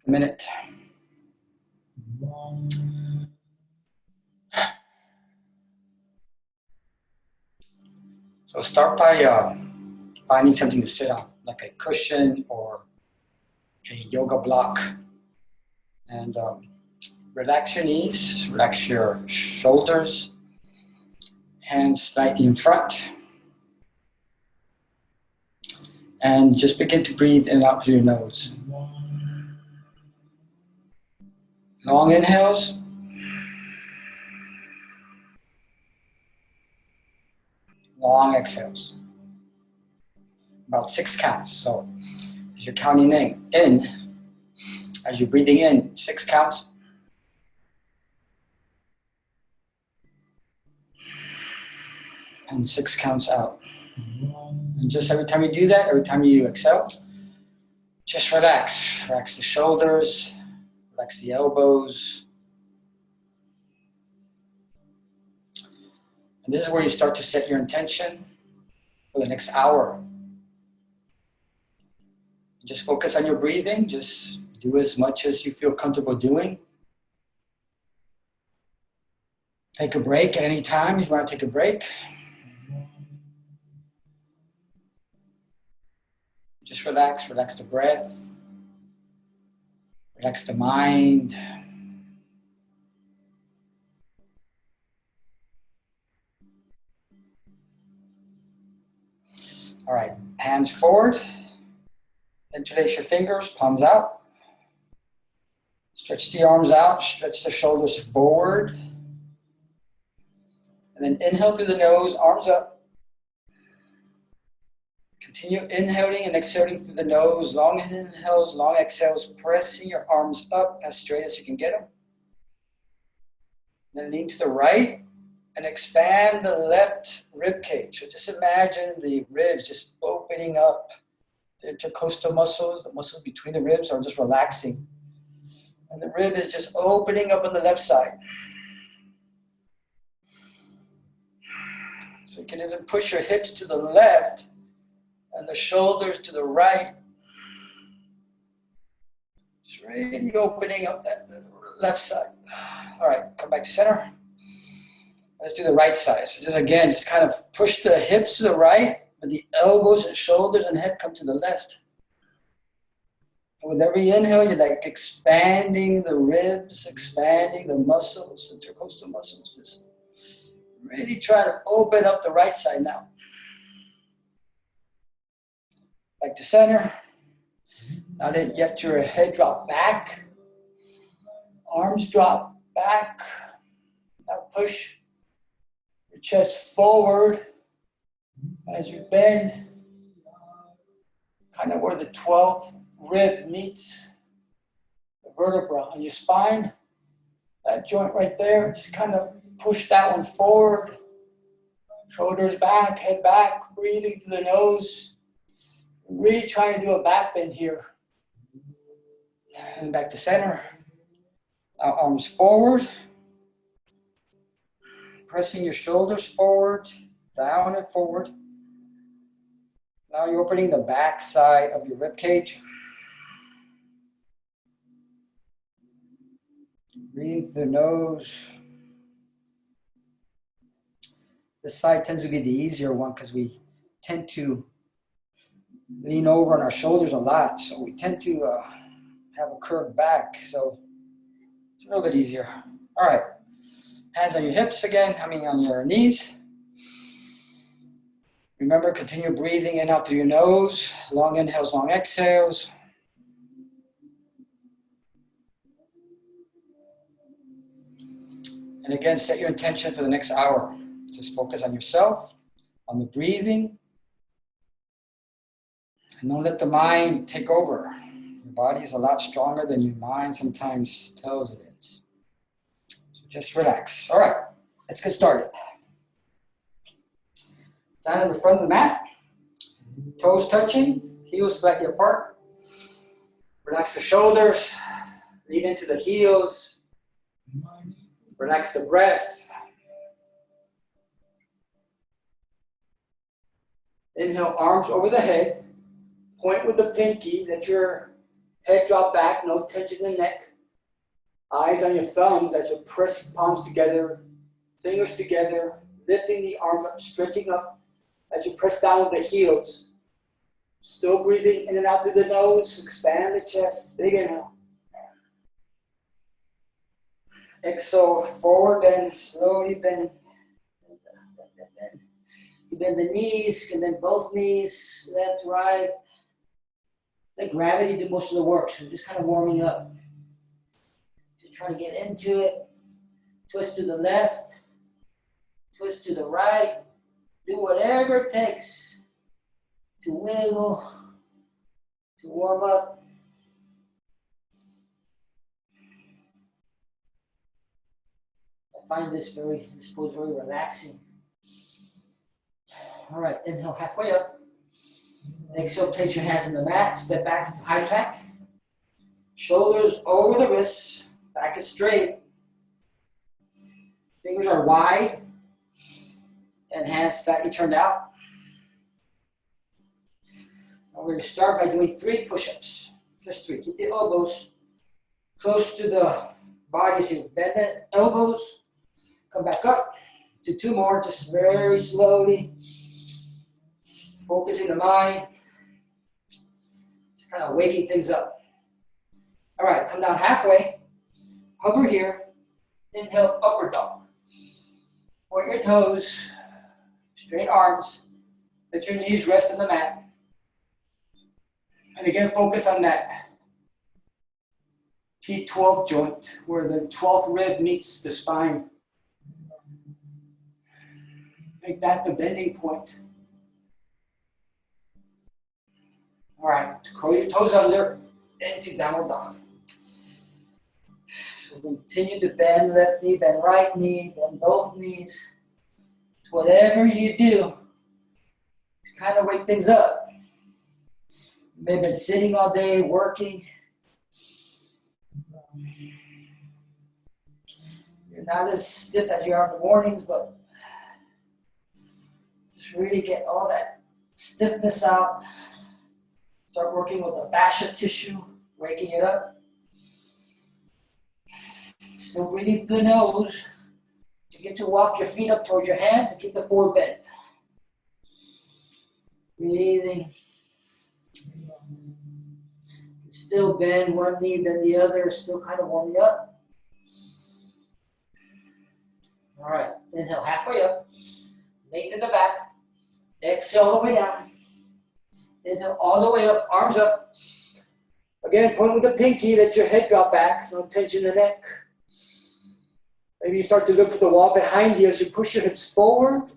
minute. So start by finding something to sit on, like a cushion or a yoga block. And relax your knees, relax your shoulders, hands slightly in front. And just begin to breathe in and out through your nose. Long inhales. Long exhales. About 6 counts. So as you're counting in, as you're breathing in, 6 counts. And 6 counts out. And just every time you do that, every time you exhale, just relax. Relax the shoulders, relax the elbows. And this is where you start to set your intention for the next hour. Just focus on your breathing. Just do as much as you feel comfortable doing. Take a break at any time if you want to take a break. Just relax. Relax the breath. Relax the mind. All right, hands forward. Interlace your fingers, palms out. Stretch the arms out, stretch the shoulders forward. And then inhale through the nose, arms up. Continue inhaling and exhaling through the nose. Long inhales, long exhales, pressing your arms up as straight as you can get them. Then lean to the right and expand the left rib cage. So just imagine the ribs just opening up. The intercostal muscles, the muscles between the ribs are just relaxing. And the rib is just opening up on the left side. So you can even push your hips to the left and the shoulders to the right. Just really opening up that left side. All right, come back to center. Let's do the right side. So just again, just kind of push the hips to the right, but the elbows and shoulders and head come to the left. And with every inhale, you're like expanding the ribs, expanding the muscles, intercostal muscles. Just really try to open up the right side now. Back to center. Now that you get your head drop back, arms drop back. Now push your chest forward as you bend, kind of where the 12th rib meets the vertebra on your spine. That joint right there, just kind of push that one forward. Shoulders back, head back, breathing through the nose. Really trying to do a back bend here. And back to center. Now arms forward. Pressing your shoulders forward, down and forward. Now you're opening the back side of your rib cage. Breathe through the nose. This side tends to be the easier one because we tend to lean over on our shoulders a lot. So we tend to have a curved back. So it's a little bit easier. All right. Hands on your hips again, on your knees. Remember, continue breathing in and out through your nose. Long inhales, long exhales. And again, set your intention for the next hour. Just focus on yourself, on the breathing. And don't let the mind take over. Your body is a lot stronger than your mind sometimes tells it is. So just relax. All right, let's get started. Down in the front of the mat. Toes touching, heels slightly apart. Relax the shoulders. Lean into the heels. Relax the breath. Inhale, arms over the head. Point with the pinky that you're Head drop back, no tension in the neck. Eyes on your thumbs as you press palms together, fingers together, lifting the arms up, stretching up as you press down with the heels. Still breathing in and out through the nose, expand the chest, big inhale. Exhale, forward bend, slowly bend. You bend the knees, and then both knees, left, right. Let gravity do most of the work, so just kind of warming up. Just trying to get into it. Twist to the left, twist to the right. Do whatever it takes to wiggle, to warm up. I find this pose very relaxing. All right, inhale halfway up. Exhale, place your hands on the mat, step back into high plank. Shoulders over the wrists, back is straight. Fingers are wide and hands slightly turned out. We're going to start by doing 3 push-ups. Just 3. Keep the elbows close to the body. So you bend the elbows, come back up. Let's do 2 more, just very slowly. Focusing the mind. Just kind of waking things up. All right, come down halfway. Hover here. Inhale, upward dog. Point your toes, straight arms. Let your knees rest on the mat. And again, focus on that T12 joint where the 12th rib meets the spine. Make that the bending point. All right, curl your toes under into downward dog. So continue to bend left knee, bend right knee, bend both knees. It's whatever you do to kind of wake things up. You may have been sitting all day, working. You're not as stiff as you are in the mornings, but just really get all that stiffness out. Start working with the fascia tissue, waking it up. Still breathing through the nose. You get to walk your feet up towards your hands and keep the forward bend. Breathing. Still bend one knee, bend the other, still kind of warming up. All right, inhale halfway up, lengthen the back. Exhale all the way down. Inhale all the way up, arms up. Again, point with the pinky, let your head drop back, no tension in the neck. Maybe you start to look for the wall behind you as you push your hips forward.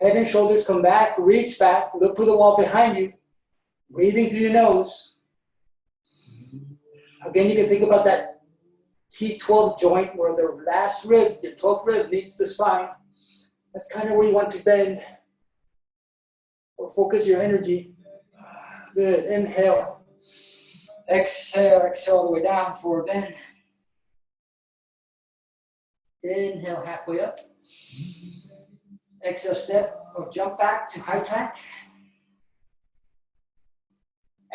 Head and shoulders come back, reach back, look for the wall behind you. Breathing through your nose. Again, you can think about that T12 joint where the last rib, the 12th rib meets the spine. That's kind of where you want to bend or focus your energy. Good, inhale. Exhale, exhale all the way down, forward bend. Inhale, halfway up. Exhale, step or jump back to high plank.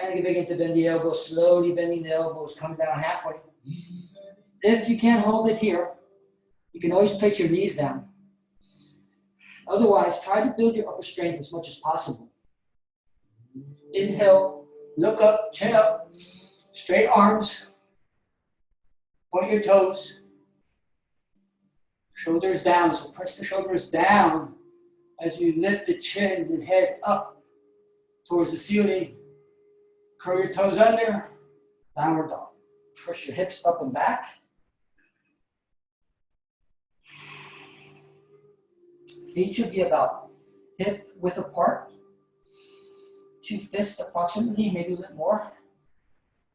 And you begin to bend the elbows, slowly bending the elbows, coming down halfway. If you can't hold it here, you can always place your knees down. Otherwise, try to build your upper strength as much as possible. Inhale, look up, chin up, straight arms, point your toes. Shoulders down, so press the shoulders down as you lift the chin and head up towards the ceiling. Curl your toes under, downward dog. Push your hips up and back. Feet should be about hip width apart. 2 fists approximately, maybe a little more.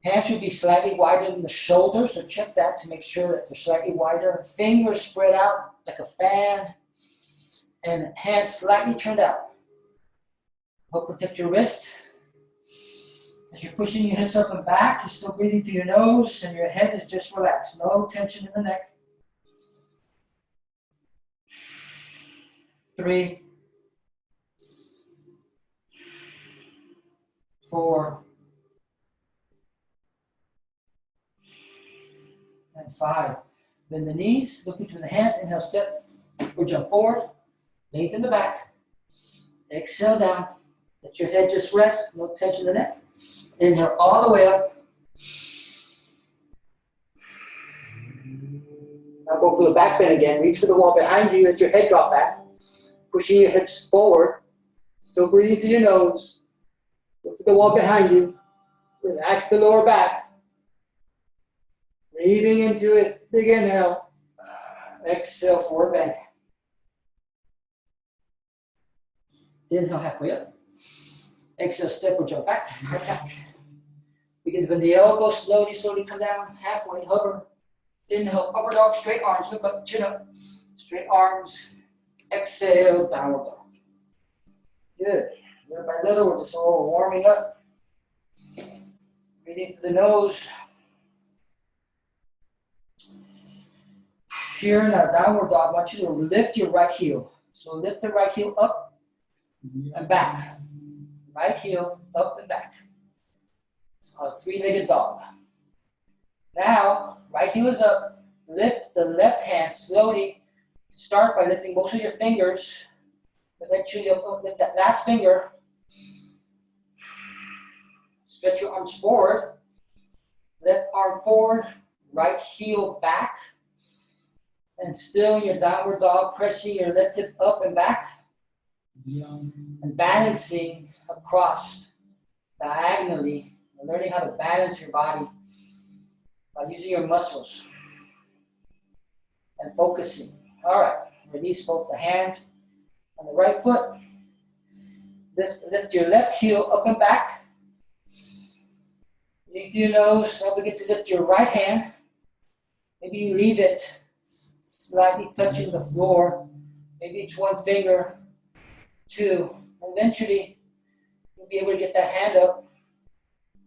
Hands should be slightly wider than the shoulders, so check that to make sure that they're slightly wider. Fingers spread out like a fan, and hands slightly turned out. Help protect your wrist. As you're pushing your hips up and back, you're still breathing through your nose, and your head is just relaxed. No tension in the neck. 3, 4, 5. Bend the knees, look between the hands, inhale, step or jump forward, lengthen the back, exhale down, let your head just rest, no tension in the neck. Inhale all the way up. Now go for the back bend again, reach for the wall behind you, let your head drop back, pushing your hips forward, still breathing through your nose, look at the wall behind you, relax the lower back, breathing into it, big inhale, exhale, forward bend. Inhale halfway up. Exhale, step or jump back, hard back. Begin to bend the elbow, slowly come down, halfway, hover. Inhale, upper dog, straight arms, look up, chin up. Straight arms, exhale, downward dog. Good. Little by little, we're just all warming up. Breathing through the nose. Here in a downward dog, I want you to lift your right heel. So lift the right heel up and back. Right heel up and back. It's called a three-legged dog. Now, right heel is up. Lift the left hand slowly. Start by lifting most of your fingers. Eventually, lift that last finger. Stretch your arms forward. Left arm forward. Right heel back. And still in your downward dog, pressing your left hip up and back. And balancing across diagonally. And learning how to balance your body by using your muscles and focusing. All right, release both the hand and the right foot. Lift your left heel up and back. Breathe through your nose. Now begin to lift your right hand. Maybe you leave it slightly touching the floor. Maybe it's one finger, two. Eventually, you'll be able to get that hand up.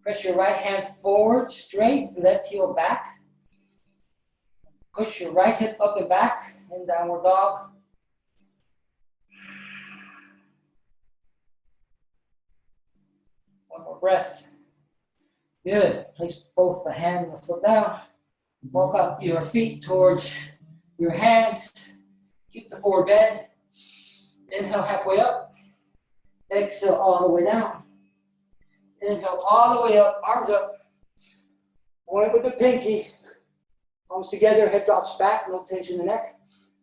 Press your right hand forward, straight, left heel back. Push your right hip up and back in downward dog. One more breath. Good. Place both the hand and the foot down. Walk up your feet towards your hands. Keep the forward bend. Inhale halfway up. Exhale all the way down. Inhale all the way up, arms up. Point with the pinky. Palms together, head drops back, no tension in the neck.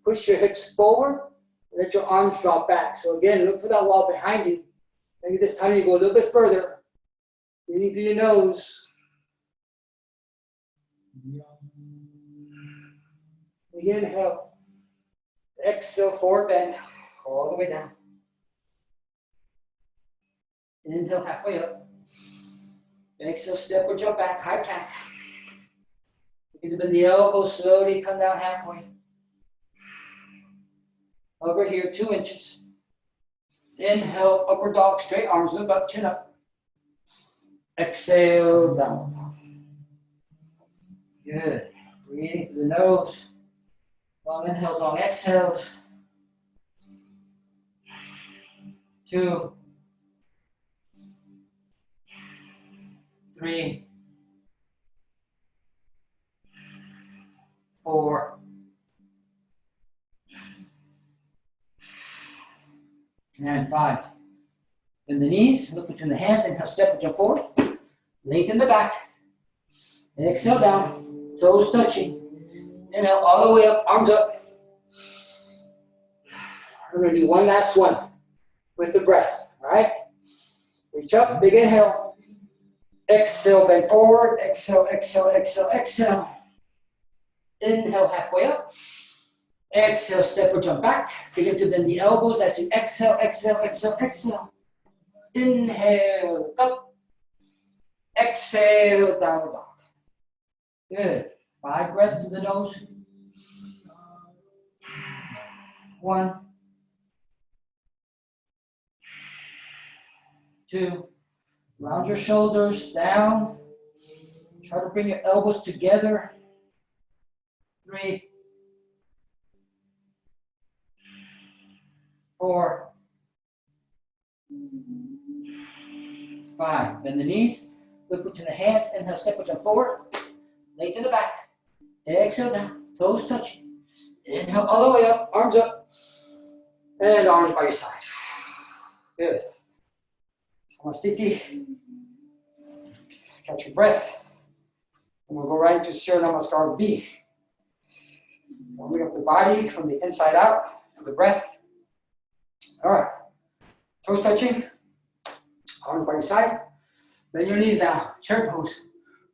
Push your hips forward, let your arms drop back. So again, look for that wall behind you. Maybe this time you go a little bit further. Breathing through your nose. Inhale. Exhale, forward bend, all the way down. Inhale, halfway up. Exhale, step or jump back, high plank. Begin to bend the elbow, slowly come down halfway. Over here, 2 inches. Inhale, upward dog, straight arms, look up, chin up. Exhale, down. Good. Breathing through the nose. Long inhales, long exhales. 2, 3, 4, and 5. Bend the knees, look between the hands, inhale, step and jump forward. Lengthen the back. Exhale down, toes touching. Inhale all the way up, arms up. We're going to do one last one with the breath, all right? Reach up, big inhale. Exhale, bend forward. Exhale, exhale, exhale, exhale. Inhale, halfway up. Exhale, step or jump back. Begin to bend the elbows as you exhale, exhale, exhale, exhale. Inhale, up. Exhale, downward dog. Good. 5 breaths to the nose. 1, 2. Round your shoulders down. Try to bring your elbows together. 3, 4, 5. Bend the knees. Look between the hands. Inhale, step or jump forward. Lengthen the back. Exhale down, toes touching. Inhale all the way up, arms up, and arms by your side. Good. Samastiti. Catch your breath. And we'll go right into Surya Namaskar B. Warming up the body from the inside out, the breath. All right. Toes touching, arms by your side. Bend your knees down, chair pose,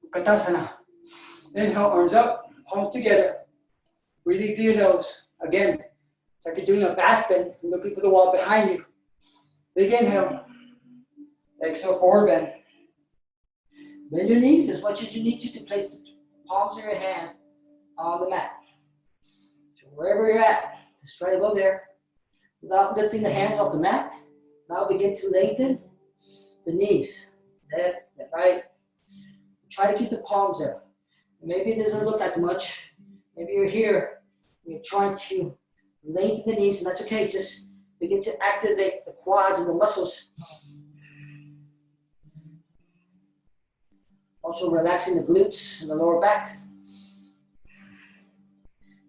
Utkatasana. Inhale, arms up, palms together. Breathing through your nose. Again, it's like you're doing a back bend, looking for the wall behind you. Big inhale. Exhale, forward bend. Bend your knees as much as you need to place the palms of your hand on the mat. So wherever you're at, just try to go there without lifting the hands off the mat. Now begin to lengthen the knees, left and right. Try to keep the palms there. Maybe it doesn't look like much. Maybe you're here, and you're trying to lengthen the knees, and that's okay. Just begin to activate the quads and the muscles. Also relaxing the glutes and the lower back.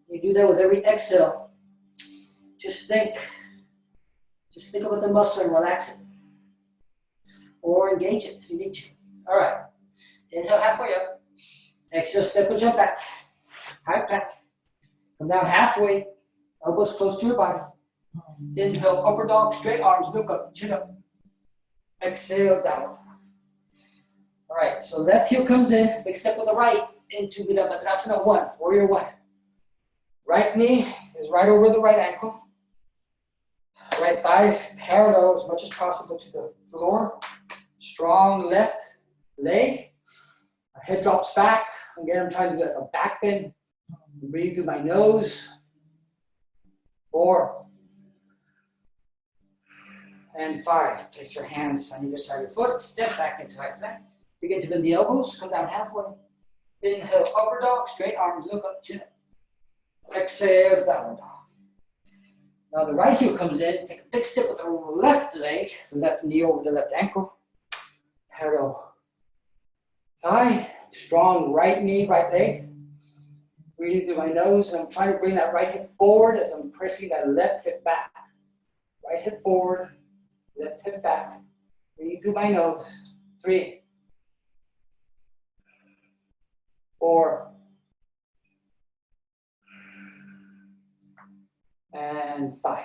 You do that with every exhale. Just think about the muscle and relax it. Or engage it if you need to. All right. Inhale halfway up. Exhale, step and jump back. High plank. Come down halfway. Elbows close to your body. Inhale, upper dog, straight arms, look up, chin up. Exhale, down. All right, so left heel comes in, big step with the right into Virabhadrasana 1, warrior 1. Right knee is right over the right ankle. Right thigh is parallel as much as possible to the floor. Strong left leg. My head drops back. Again, I'm trying to get a back bend. Breathe through my nose. 4 and 5. Place your hands on either side of your foot. Step back into high plank. Begin to bend the elbows. Come down halfway. Inhale, upper dog. Straight arms, look up, chin up. Exhale, downward dog. Now the right heel comes in. Take a big step with the left leg. The left knee over the left ankle. Parallel thigh. Strong right knee, right leg. Breathing through my nose. I'm trying to bring that right hip forward as I'm pressing that left hip back. Right hip forward. Left hip back. Breathing through my nose. 3, 4, and 5.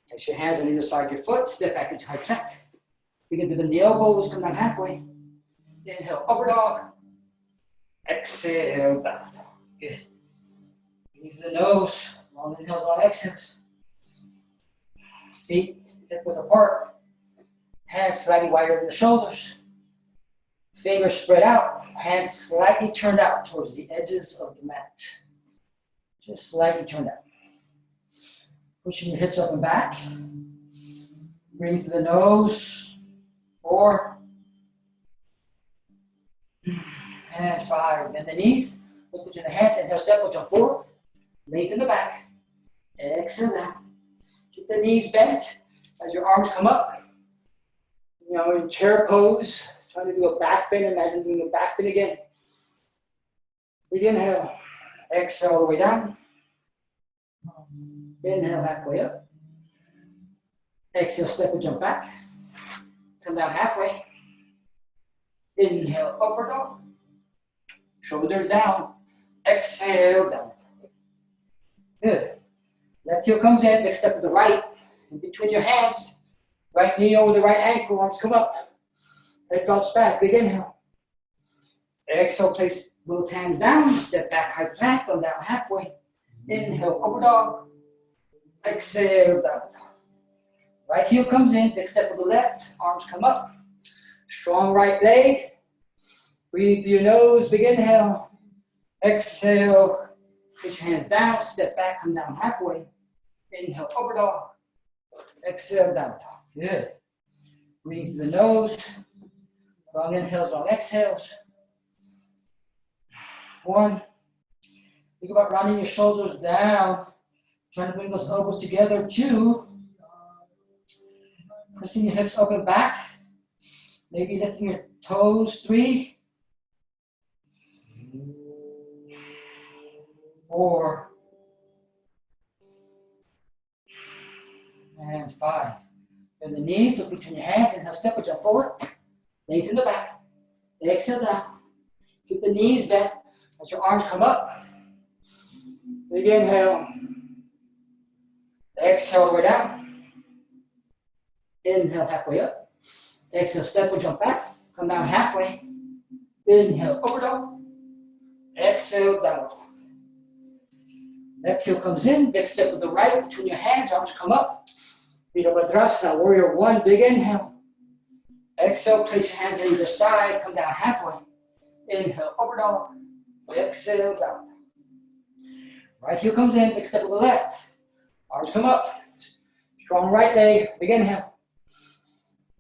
Place your hands on either side of your foot. Step back into high plank. Begin to bend the elbows. Come down halfway. Inhale, upper dog. Exhale, down dog. Good. Breathe through the nose. Long inhales, long exhales. Feet hip width apart. Hands slightly wider than the shoulders. Fingers spread out. Hands slightly turned out towards the edges of the mat. Just slightly turned out. Pushing your hips up and back. Breathe through the nose. 4 and 5. Bend the knees. Look between the hands. Inhale, step, we'll jump forward. Lengthen the back. Exhale down. Keep the knees bent as your arms come up. You know, in chair pose. Trying to do a back bend. Imagine doing a back bend again. Big inhale. Exhale all the way down. Inhale halfway up. Exhale, step and jump back. Come down halfway. Inhale, upper dog. Shoulders down. Exhale, down. Good. Left heel comes in, big step to the right. In between your hands. Right knee over the right ankle, arms come up. Head drops back, big inhale. Exhale, place both hands down. Step back, high plank, come down halfway. Inhale, upper dog. Exhale, down. Right heel comes in, big step to the left, arms come up. Strong right leg. Breathe through your nose, big inhale. Exhale. Push your hands down, step back, come down halfway. Inhale, upper dog. Exhale, down dog. Good. Breathe through the nose. Long inhales, long exhales. 1. Think about rounding your shoulders down. Trying to bring those elbows together. 2. Pressing your hips up and back. Maybe lifting your toes. 3. 4, and 5. Bend the knees, look between your hands, inhale, step or jump forward. Lengthen the back. Exhale down. Keep the knees bent as your arms come up. Big inhale. Exhale all the way down. Inhale halfway up. Exhale, step or jump back. Come down halfway. Inhale, over dog. Exhale, down. Exhale comes in. Big step with the right between your hands. Arms come up. Virabhadrasana, warrior 1. Big inhale. Exhale, place your hands on either side. Come down halfway. Inhale, over dog. Exhale, down. Right heel comes in. Big step with the left. Arms come up. Strong right leg. Big inhale.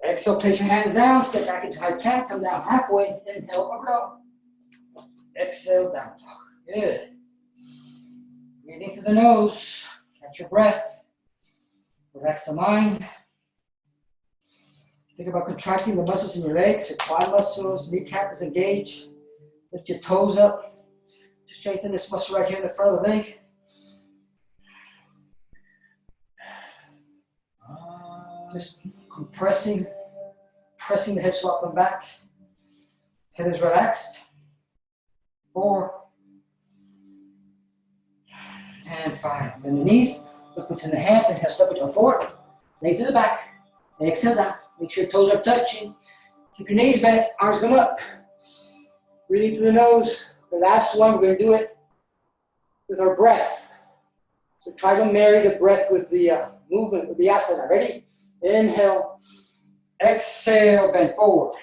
Exhale, place your hands down. Step back into high plank. Come down halfway. Inhale, over dog. Exhale, down dog. Good. Breathing through the nose. Catch your breath. Relax the mind. Think about contracting the muscles in your legs, your quad muscles, kneecap is engaged. Lift your toes up to strengthen this muscle right here in the front of the leg. Just compressing, pressing the hips up and back. Head is relaxed. 4, and 5. Bend the knees, look between the hands, inhale, step or jump forward. Lengthen the back. Exhale down. Make sure your toes are touching. Keep your knees bent, arms come up. Breathing through the nose. The last one, we're going to do it with our breath. So try to marry the breath with the movement, with the asana. Ready? Inhale. Exhale, bend forward.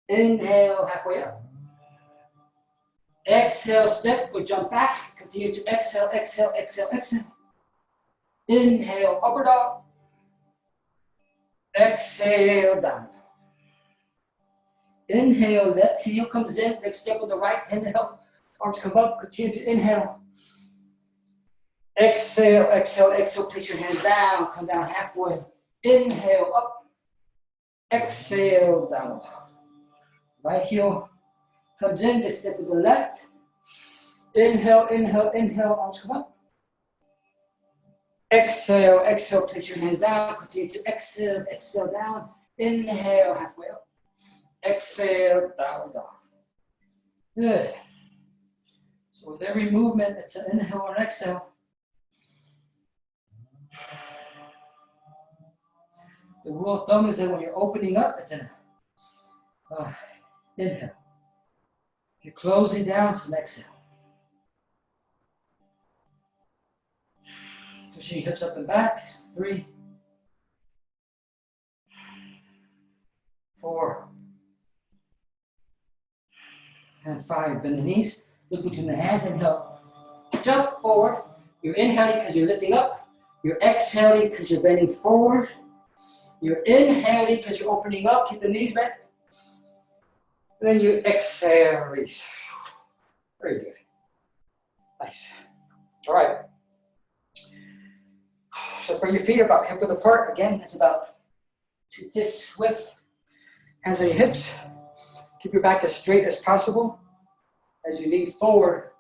Inhale, halfway up. Exhale, step or jump back. Continue to exhale, exhale, exhale, exhale. Inhale, upper dog. Exhale, down. Inhale, left heel comes in. Next step with the right. Inhale, arms come up. Continue to inhale. Exhale, exhale, exhale. Place your hands down. Come down halfway. Inhale, up. Exhale, down. Right heel comes in. Next step with the left. Inhale, inhale, inhale. Arms come up. Exhale, exhale, place your hands down. Continue to exhale, exhale down. Inhale, halfway up. Exhale, down, down. Good. So with every movement, it's an inhale or an exhale. The rule of thumb is that when you're opening up, it's an inhale. If you're closing down, it's an exhale. Push your hips up and back. 3, 4, and 5. Bend the knees. Look between the hands. Inhale. Jump forward. You're inhaling because you're lifting up. You're exhaling because you're bending forward. You're inhaling because you're opening up. Keep the knees bent. And then you exhale. Release. Very good. Nice. All right. So bring your feet about hip width apart. Again, it's about 2 fists width. Hands on your hips. Keep your back as straight as possible. As you lean forward,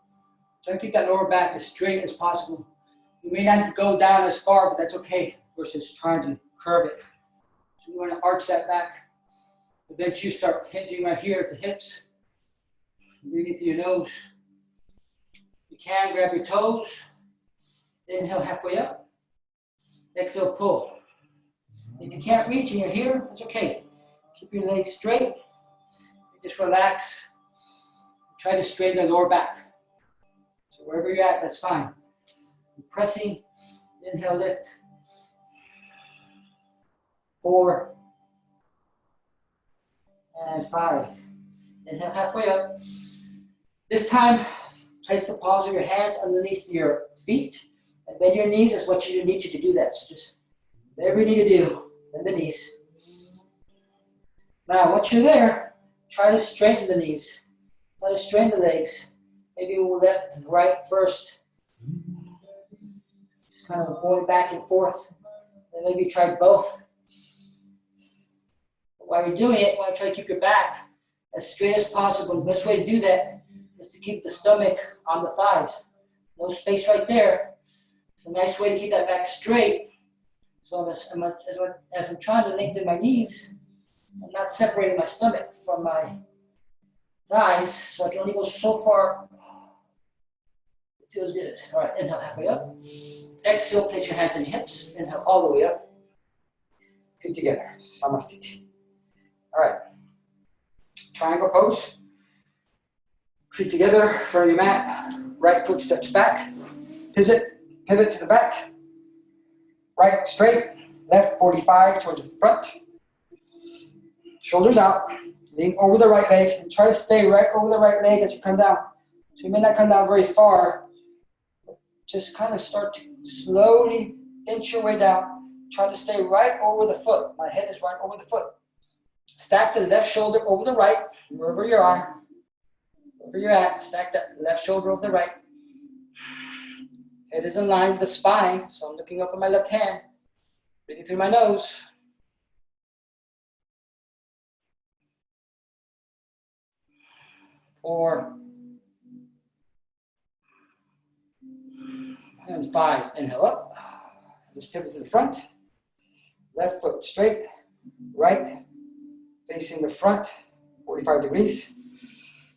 try to keep that lower back as straight as possible. You may not go down as far, but that's okay, versus trying to curve it. So you want to arch that back. But then you start hinging right here at the hips. Breathe through your nose. You can grab your toes. Inhale halfway up. Exhale, pull. If you can't reach and you're here, that's okay. Keep your legs straight. Just relax. Try to straighten the lower back. So wherever you're at, that's fine. Keep pressing. Inhale, lift. 4, and 5. Inhale, halfway up. This time, place the palms of your hands underneath your feet. And bend your knees is what you need you to do that. So just whatever you need to do, bend the knees. Now, once you're there, try to straighten the knees. Try to straighten the legs. Maybe we'll left and right first. Just kind of going back and forth. And maybe try both. But while you're doing it, you want to try to keep your back as straight as possible. The best way to do that is to keep the stomach on the thighs. No space right there. It's a nice way to keep that back straight. So as I'm trying to lengthen my knees, I'm not separating my stomach from my thighs, so I can only go so far. It feels good. All right, inhale halfway up. Exhale, place your hands on your hips. Inhale all the way up. Feet together, Samasthiti. All right, triangle pose. Feet together, front of your mat. Right foot steps back. Pivot to the back. Right straight, left 45 towards the front. Shoulders out. Lean over the right leg and try to stay right over the right leg as you come down. So you may not come down very far. Just kind of start to slowly inch your way down. Try to stay right over the foot. My head is right over the foot. Stack the left shoulder over the right, wherever you are. Wherever you're at, stack that left shoulder over the right. Head is in line with the spine, so I'm looking up at my left hand. Breathing through my nose. Four. And 5. Inhale up. Just pivot to the front. Left foot straight. Right. Facing the front. 45 degrees.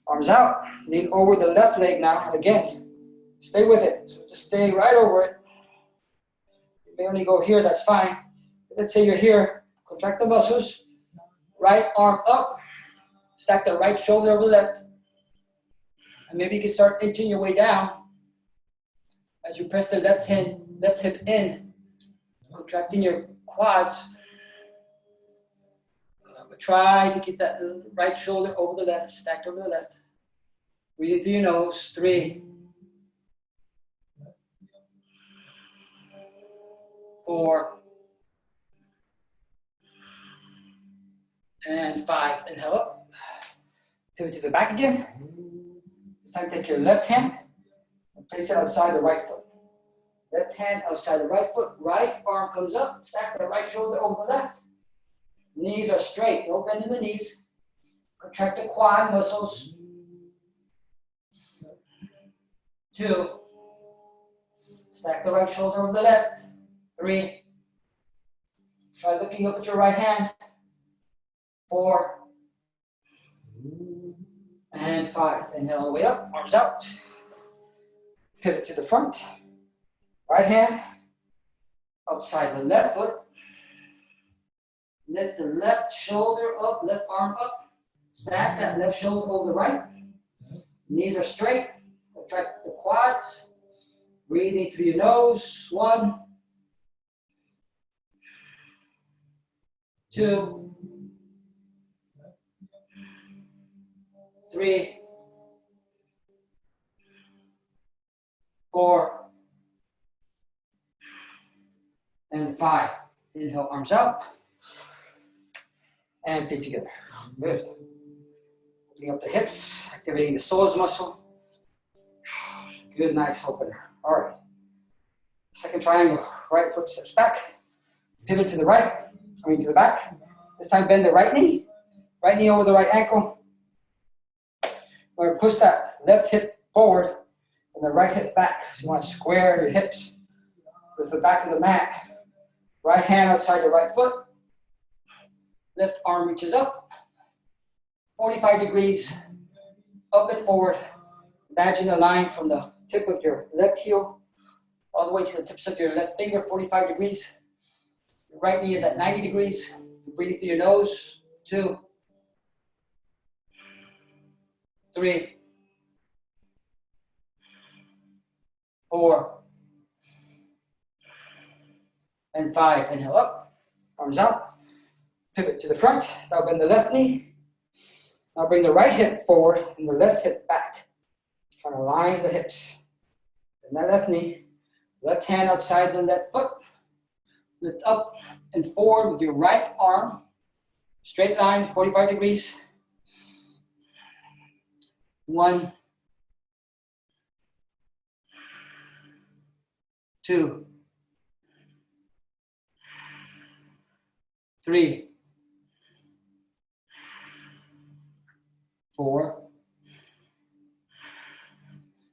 Arms out. Lean over the left leg now. And again, stay with it. So just stay right over it. You may only go here, that's fine. But let's say you're here. Contract the muscles. Right arm up. Stack the right shoulder over the left. And maybe you can start inching your way down as you press the left hip in, contracting your quads. But try to keep that right shoulder over the left, stacked over the left. Breathe through your nose. 3, 4, and 5. Inhale up. Pivot to the back again. This time take your left hand and place it outside the right foot. Left hand outside the right foot. Right arm comes up. Stack the right shoulder over the left. Knees are straight. No bend in the knees. Contract the quad muscles. 2. Stack the right shoulder over the left. 3. Try looking up at your right hand. 4. And 5. Inhale all the way up. Arms out. Pivot to the front. Right hand outside the left foot. Lift the left shoulder up, left arm up. Stack that left shoulder over the right. Knees are straight. Contract the quads. Breathing through your nose. 1, 2, 3, 4, and 5. Inhale, arms out. And feet together. Good. Opening up the hips, activating the psoas muscle. Good, nice opener. All right. Second triangle. Right foot steps back. Pivot to the right. To the back. This time bend the right knee. Right knee over the right ankle. We're going to push that left hip forward and the right hip back. So you want to square your hips with the back of the mat. Right hand outside the right foot. Left arm reaches up. 45 degrees. Up and forward. Imagine a line from the tip of your left heel all the way to the tips of your left finger, 45 degrees. Your right knee is at 90 degrees. Breathe through your nose. 2, 3, 4, and 5. Inhale up, arms out. Pivot to the front. Now bend the left knee. Now bring the right hip forward and the left hip back. Trying to line the hips. Bend that left knee. Left hand outside the left foot. Lift up and forward with your right arm. Straight line, 45 degrees. 1, 2, 3, 4,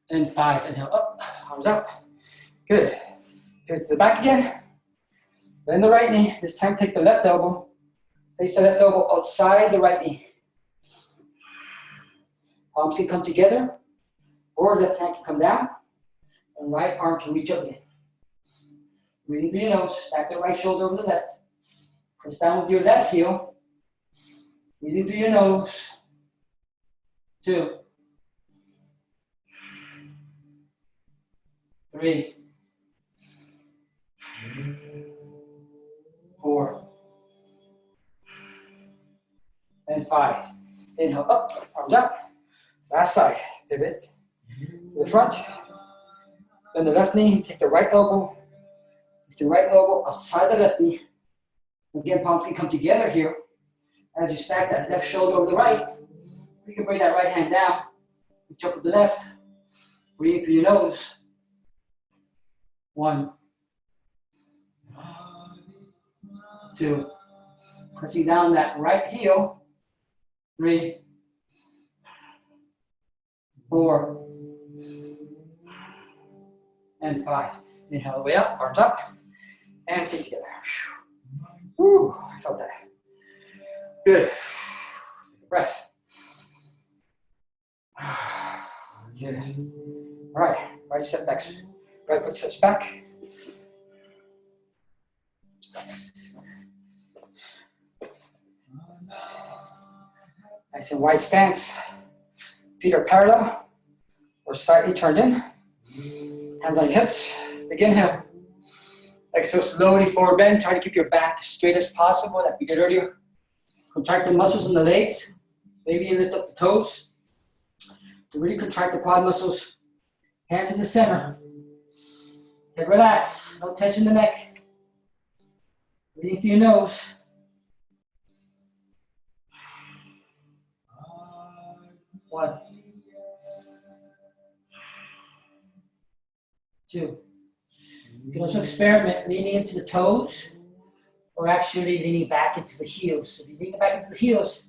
and 5. Inhale, up, arms out. Good. Good, to the back again. Bend the right knee. This time take the left elbow. Place the left elbow outside the right knee. Palms can come together, or left hand can come down, and right arm can reach up again. Breathing through your nose, stack the right shoulder over the left. Press down with your left heel. Breathing through your nose. 2, 3, 4, and 5. Inhale, up, arms out. Last side, pivot to the front. Bend the left knee, take the right elbow. Place the right elbow outside the left knee. Again, palms can come together here. As you stack that left shoulder over the right, you can bring that right hand down. Reach up with the left. Breathe through your nose. 1, 2. Pressing down that right heel. 3, 4, and 5. Inhale all the way up, arms up, and feet together. Woo, I felt that. Good. Breath. Good. All right, right step back. Right foot steps back. Nice and wide stance. Feet are parallel or slightly turned in. Hands on your hips. Big inhale. Exhale, slowly forward bend. Try to keep your back straight as possible, like we did earlier. Contract the muscles in the legs. Maybe you lift up the toes. To really contract the quad muscles. Hands in the center. Head relax. No tension in the neck. Breathe through your nose. 1, 2. You can also experiment leaning into the toes or actually leaning back into the heels. So if you lean back into the heels,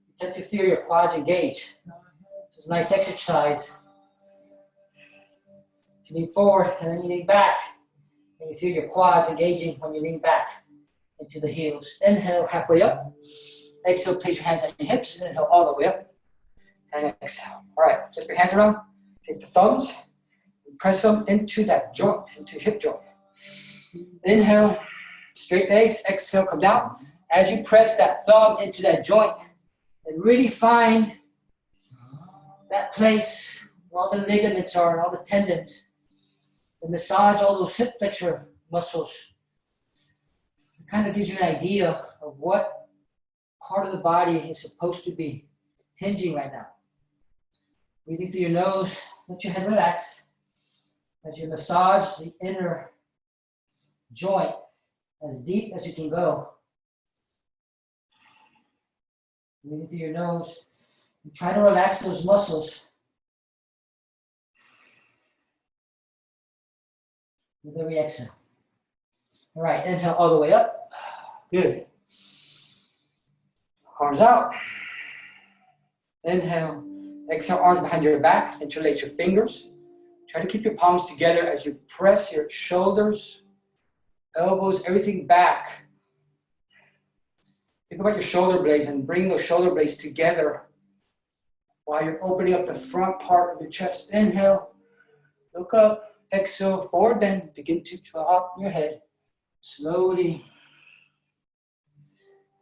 you tend to feel your quads engage. So it's a nice exercise to lean forward and then you lean back and you feel your quads engaging when you lean back into the heels. Inhale halfway up. Exhale, place your hands on your hips. Inhale all the way up. And exhale. All right, flip your hands around. Take the thumbs and press them into that joint, into hip joint. Inhale, straight legs. Exhale, come down. As you press that thumb into that joint, and really find that place where all the ligaments are, all the tendons, and massage all those hip flexor muscles. It kind of gives you an idea of what part of the body is supposed to be hinging right now. Breathing through your nose, let your head relax. As you massage the inner joint as deep as you can go. Breathing through your nose. And try to relax those muscles. With every exhale. All right, inhale all the way up. Good. Arms out. Inhale. Exhale, arms behind your back. Interlace your fingers. Try to keep your palms together as you press your shoulders, elbows, everything back. Think about your shoulder blades and bring those shoulder blades together while you're opening up the front part of your chest. Inhale, look up, exhale, forward bend. Begin to drop your head slowly.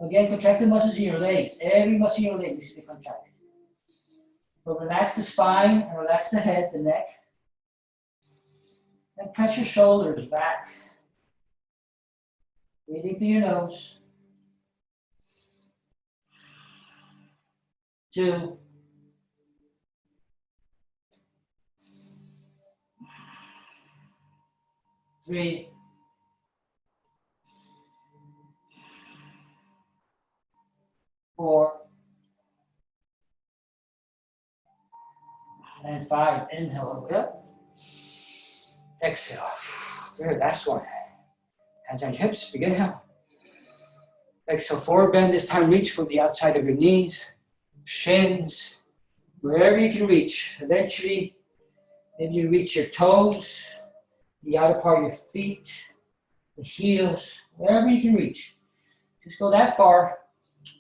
Again, contract the muscles in your legs. Every muscle in your leg needs to be contracted. But relax the spine and relax the head, the neck. And press your shoulders back. Breathing through your nose. 2. 3. 4. And 5. Inhale all the way up. Exhale. Good, last one. Hands on your hips, big inhale. Exhale, forward bend. This time reach for the outside of your knees, shins, wherever you can reach. Eventually, Maybe you reach your toes, the outer part of your feet, the heels, wherever you can reach. Just go that far.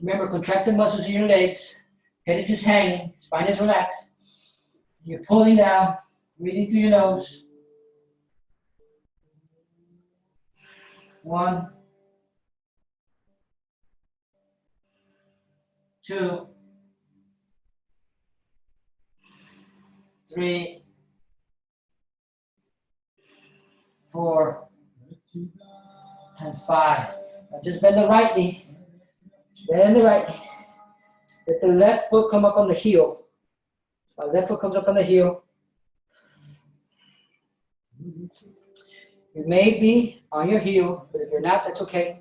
Remember, contract the muscles in your legs. Head is just hanging, spine is relaxed. You're pulling down, breathing through your nose. 1, 2, 3, 4, and 5. Now just bend the right knee. Bend the right knee. Let the left foot come up on the heel. My left foot comes up on the heel. You may be on your heel, but if you're not, that's okay.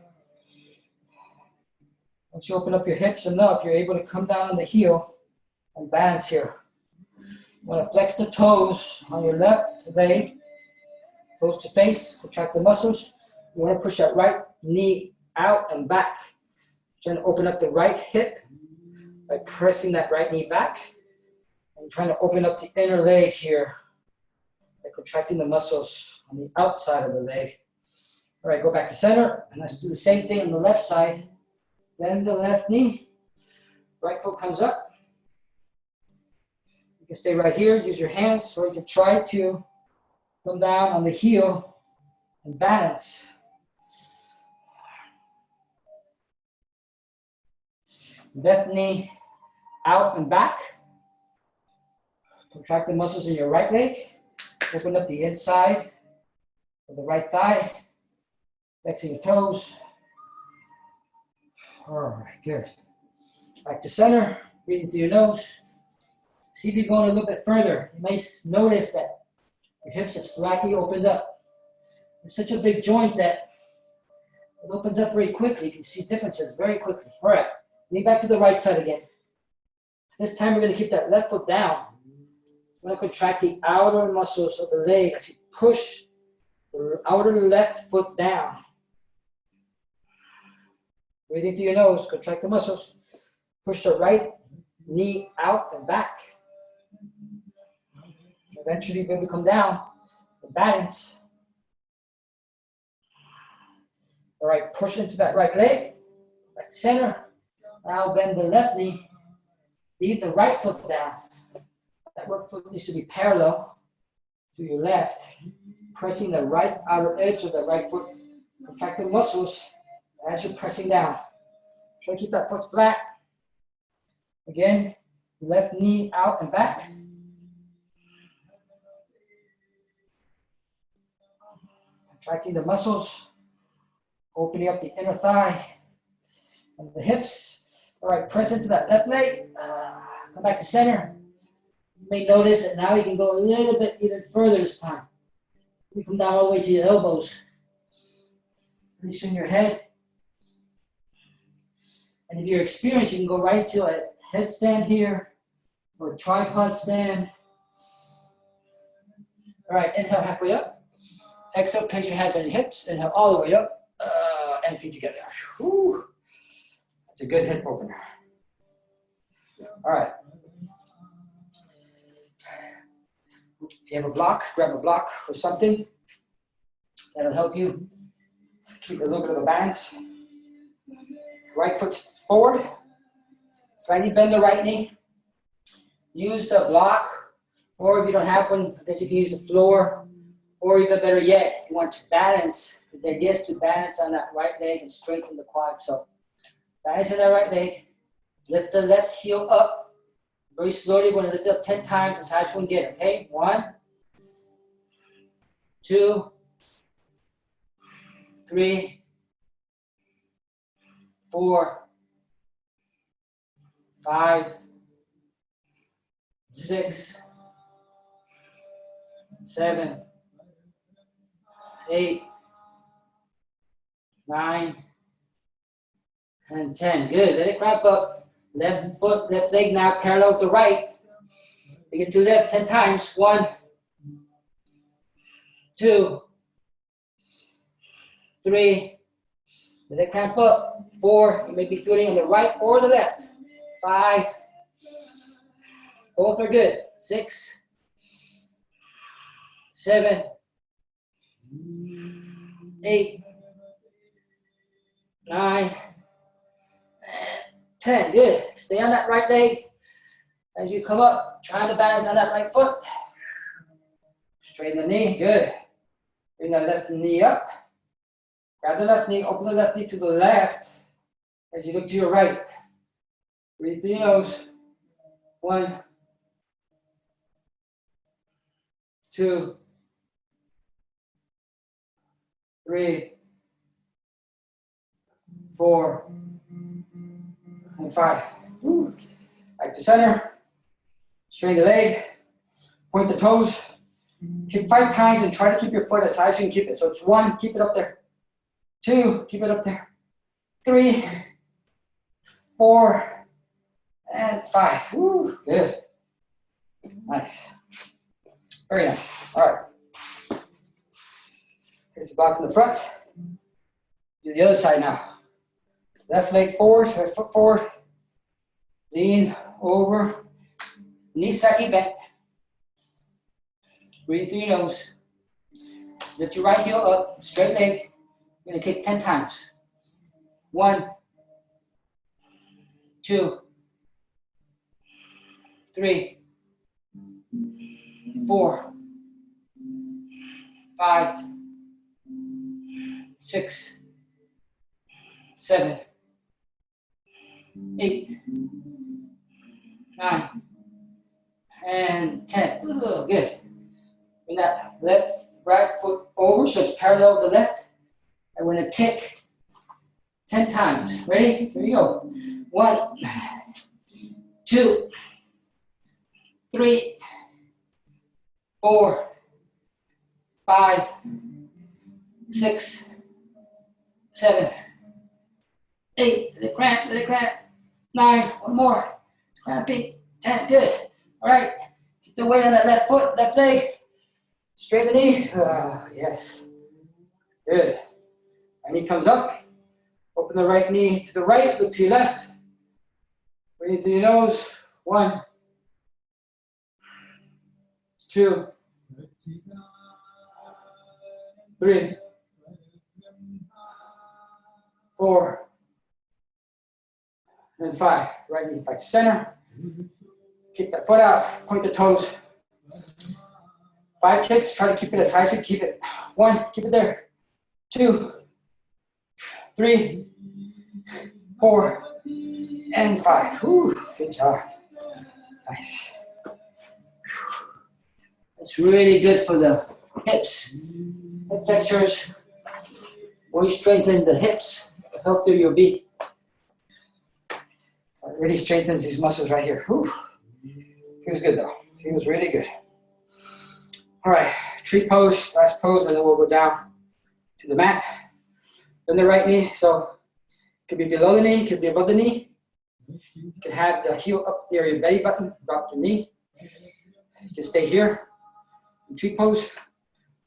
Once you open up your hips enough, you're able to come down on the heel and balance here. You want to flex the toes on your left leg, toes to face, contract the muscles. You want to push that right knee out and back. Trying to open up the right hip by pressing that right knee back. And trying to open up the inner leg here by contracting the muscles on the outside of the leg. All right, go back to center, and let's do the same thing on the left side. Bend the left knee, right foot comes up. You can stay right here, use your hands, or you can try to come down on the heel and balance. Left knee out and back. Contract the muscles in your right leg. Open up the inside of the right thigh. Flexing your toes. All right, good. Back to center. Breathing through your nose. See if you're going a little bit further. You may notice that your hips have slightly opened up. It's such a big joint that it opens up very quickly. You can see differences very quickly. All right, lean back to the right side again. This time we're going to keep that left foot down. We're going to contract the outer muscles of the leg as you push the outer left foot down. Breathing through your nose, contract the muscles. Push the right knee out and back. Eventually, maybe come down and balance. All right, push into that right leg, back to center. Now bend the left knee, lead the right foot down. That right foot needs to be parallel to your left, pressing the right outer edge of the right foot. Contract the muscles as you're pressing down. Try to keep that foot flat. Again, left knee out and back. Contracting the muscles, opening up the inner thigh and the hips. All right, press into that left leg. Come back to center. You may notice that now you can go a little bit even further this time. You come down all the way to your elbows. Releasing your head. And if you're experienced, you can go right to a headstand here or a tripod stand. All right, inhale halfway up. Exhale, place your hands on your hips. Inhale all the way up and feet together. Whew. That's a good hip opener. All right. If you have a block, grab a block or something. That'll help you keep a little bit of a balance. Right foot forward. Slightly bend the right knee. Use the block, or if you don't have one, I guess you can use the floor, or even better yet, if you want to balance, because the idea is to balance on that right leg and strengthen the quad. So balance on that right leg. Lift the left heel up. Very slowly, we're going to lift it up 10 times as high as we can get, okay? 1, 2, 3, 4, 5, 6, 7, 8, 9, and 10. Good. Let it cramp up. Left foot, left leg now parallel to right. Begin to lift 10 times. 1, 2, 3. Let it cramp up. 4. You may be feeling on the right or the left. 5. Both are good. 6, 7, 8, 9, and 10. Good. Stay on that right leg. As you come up, trying to balance on that right foot. Straighten the knee. Good. Bring that left knee up. Grab the left knee. Open the left knee to the left. As you look to your right. Breathe through your nose. 1, 2, 3, 4, and 5. Woo. Back to center. Straighten the leg. Point the toes. Kick 5 times and try to keep your foot as high as you can keep it. So it's 1, keep it up there. 2, keep it up there. 3, 4, and 5. Woo, good. Nice. Very nice. All right. Here's the block in the front. Do the other side now. Left leg forward, left foot forward. Lean over. Knee slightly bent. Breathe through your nose. Lift your right heel up, straight leg. You're gonna kick 10 times. 1, 2, 3, 4, 5, 6, 7, 8, 9, and 10. Ooh, good. Bring that right foot over so it's parallel to the left. And we're gonna kick 10 times. Ready? Here we go. 1, 2, 3, 4, 5, 6, 7, 8. Let it cramp, let it cramp. 9, one more. Cramping. 10, good. All right. Keep the weight on that left foot, left leg. Straight the knee. Yes. Good. Right knee comes up. Open the right knee to the right. Look to your left. Breathe through your nose. 1, 2, 3, 4, and 5. Right knee back to center. Kick that foot out. Point the toes. 5 kicks. Try to keep it as high as you can keep it. 1, keep it there. 2, 3, 4, and 5. Whew, good job. Nice. It's really good for the hips. Hip flexors. The more you strengthen the hips, the healthier you'll be. So it really strengthens these muscles right here. Whew. Feels good though. Feels really good. All right, tree pose, last pose, and then we'll go down to the mat. Then the right knee, so it could be below the knee, it could be above the knee. You can have the heel up near your belly button, drop the knee. You can stay here in tree pose.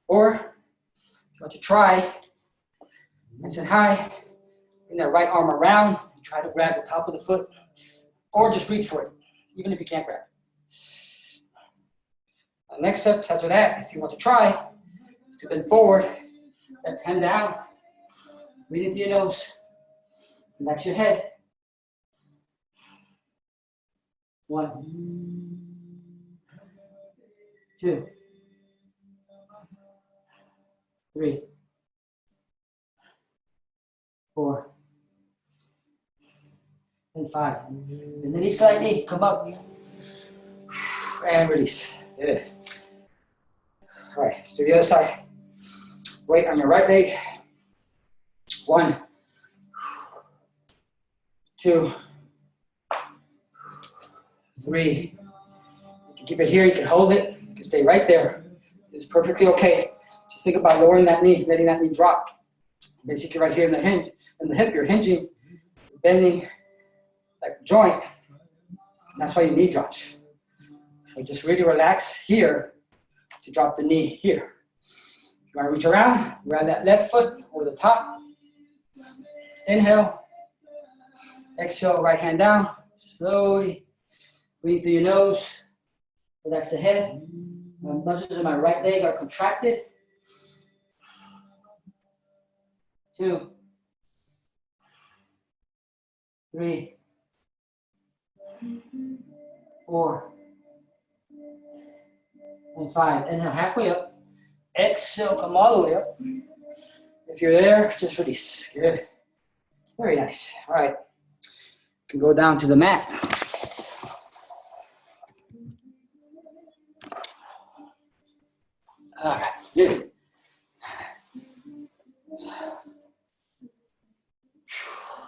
Or if you want to try, nice and high, bring that right arm around, try to grab the top of the foot, or just reach for it, even if you can't grab it. Next step after that, if you want to try, is to bend forward, left hand down, breathe into your nose, relax your head. 1, 2, 3, 4, and 5. And then slightly come up and release. Good. All right, let's do the other side. Weight on your right leg. 1, 2, 3. You can keep it here, you can hold it, you can stay right there. It's perfectly okay. Just think about lowering that knee, letting that knee drop. Basically right here in the hinge, in the hip, you're hinging, bending like a joint. That's why your knee drops. So just really relax here to drop the knee here. You want to reach around, grab that left foot over the top. Inhale. Exhale, right hand down. Slowly breathe through your nose. Relax the head. My muscles in my right leg are contracted. 2, 3, 4, and 5. And now halfway up. Exhale, come all the way up. If you're there, just release. Good. Very nice. All right. You can go down to the mat. All right. Good.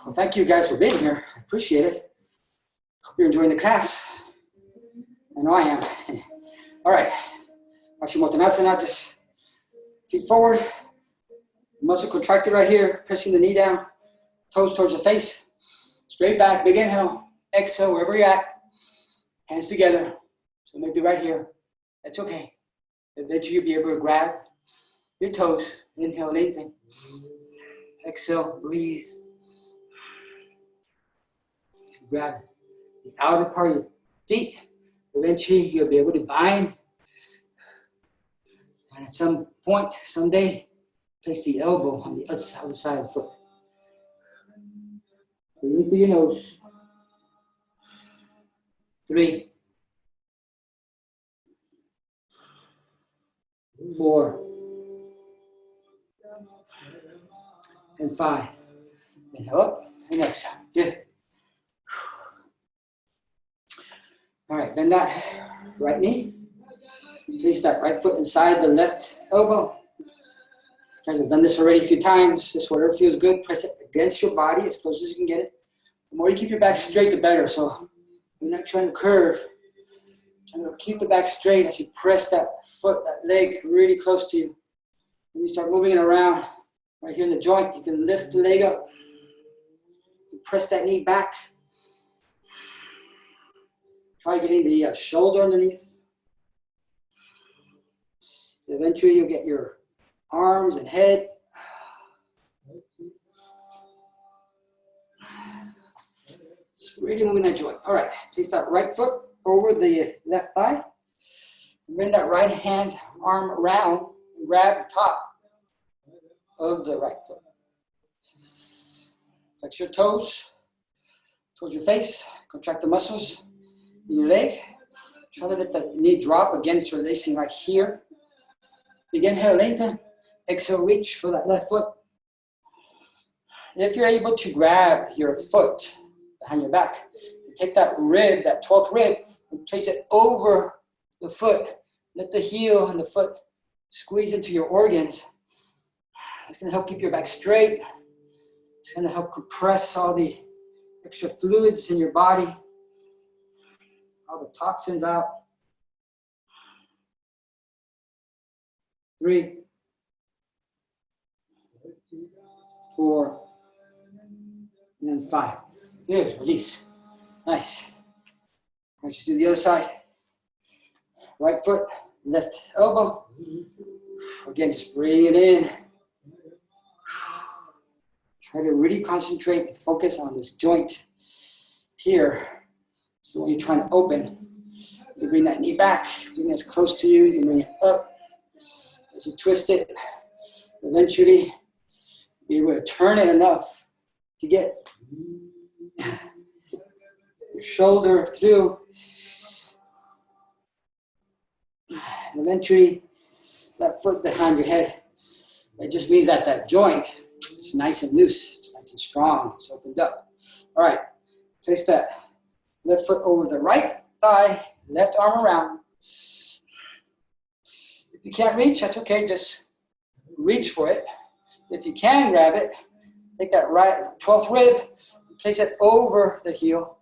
Well, thank you guys for being here. I appreciate it. Hope you're enjoying the class. I know I am. All right. Paschimottanasana, just feet forward. Muscle contracted right here, pressing the knee down, toes towards the face. Straight back, big inhale. Exhale, wherever you're at. Hands together. So maybe right here. That's okay. Eventually you'll be able to grab your toes. Inhale, lengthen. Exhale, breathe. Grab the outer part of your feet. Eventually you'll be able to bind. And at some point, someday, place the elbow on the other side of the foot. Breathe through your nose. 3, 4, and 5. Inhale up and exhale. Good. All right, bend that right knee. Place that right foot inside the left elbow. You guys have done this already a few times. Just whatever feels good, press it against your body as close as you can get it. The more you keep your back straight, the better. So you're not trying to curve. Trying to keep the back straight as you press that foot, that leg really close to you. Then you start moving it around. Right here in the joint, you can lift the leg up. You press that knee back. Try getting the shoulder underneath. Eventually you'll get your arms and head. Just really moving that joint. All right, place that right foot over the left thigh. Bring that right hand arm around and grab the top of the right foot. Flex your toes towards your face. Contract the muscles in your leg. Try to let the knee drop. Again, it's releasing right here. Big inhale, lengthen. Exhale, reach for that left foot. If you're able to grab your foot behind your back, take that rib, that 12th rib, and place it over the foot. Let the heel and the foot squeeze into your organs. It's going to help keep your back straight. It's going to help compress all the extra fluids in your body, all the toxins out. 3, 4, and then 5. Good, release. Nice. Let's do the other side. Right foot, left elbow. Again, just bring it in. Try to really concentrate and focus on this joint here. So when you're trying to open, you bring that knee back, bring it as close to you, you bring it up. As you twist it, eventually be able to turn it enough to get your shoulder through. And eventually, that foot behind your head. It just means that that joint is nice and loose. It's nice and strong. It's opened up. All right. Place that left foot over the right thigh, left arm around. If you can't reach, that's okay. Just reach for it. If you can grab it, take that right 12th rib, place it over the heel.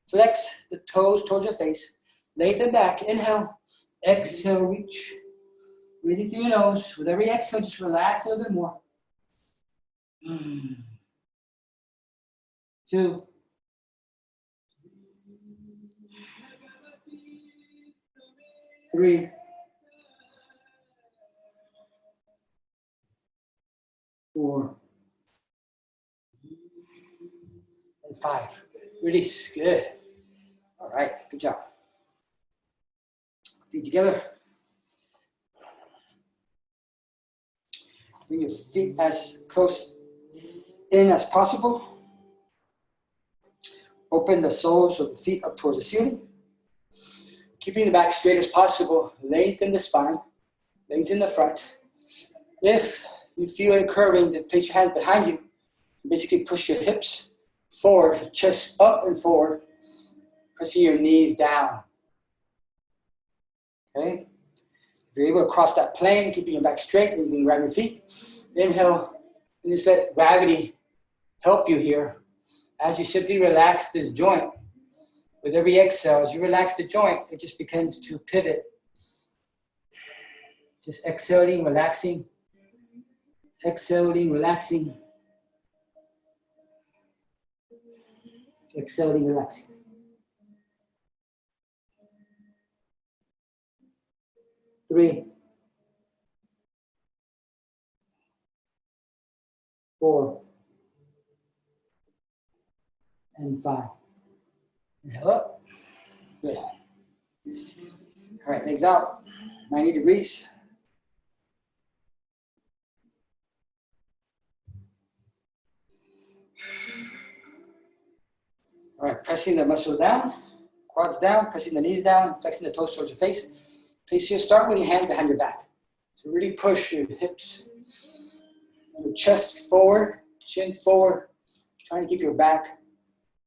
Flex the toes towards your face. Lengthen back. Inhale. Exhale, reach. Breathing through your nose. With every exhale, just relax a little bit more. 2. 3. 4. And 5. Release. Good. All right. Good job. Feet together. Bring your feet as close in as possible. Open the soles of the feet up towards the ceiling. Keeping the back straight as possible. Lengthen the spine. Legs in the front. If you feel it curving, then place your hands behind you. Basically push your hips forward, chest up and forward. Pressing your knees down. Okay? If you're able to cross that plane, keeping your back straight, you can grab your feet. Inhale, and just let gravity help you here. As you simply relax this joint, with every exhale, as you relax the joint, it just begins to pivot. Just exhaling, relaxing. Exhaling, relaxing. Exhaling, relaxing. Three, 4, and 5. Inhale up. Good. All right, legs out. 90 degrees. All right, pressing the muscles down, quads down, pressing the knees down, flexing the toes towards your face. Place here, start with your hand behind your back. So really push your hips, your chest forward, chin forward, trying to keep your back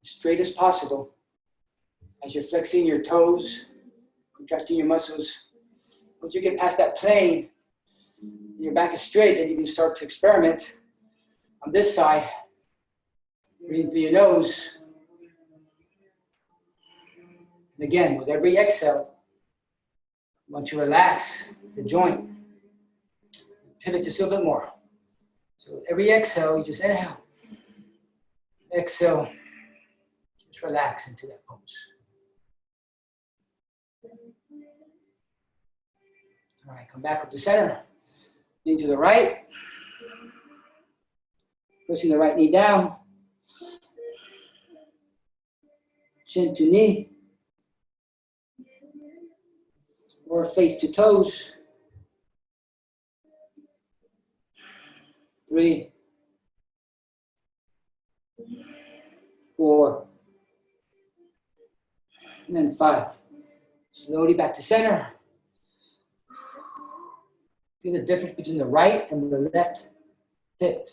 as straight as possible. As you're flexing your toes, contracting your muscles. Once you get past that plane, your back is straight, then you can start to experiment on this side. Breathe through your nose. And again, with every exhale, once you relax the joint, pivot just a little bit more. So with every exhale, you just inhale. Exhale, just relax into that pose. All right, come back up to center. Lean to the right. Pressing the right knee down. Chin to knee. Or face to toes. 3, 4, and then 5. Slowly back to center. Feel the difference between the right and the left hip.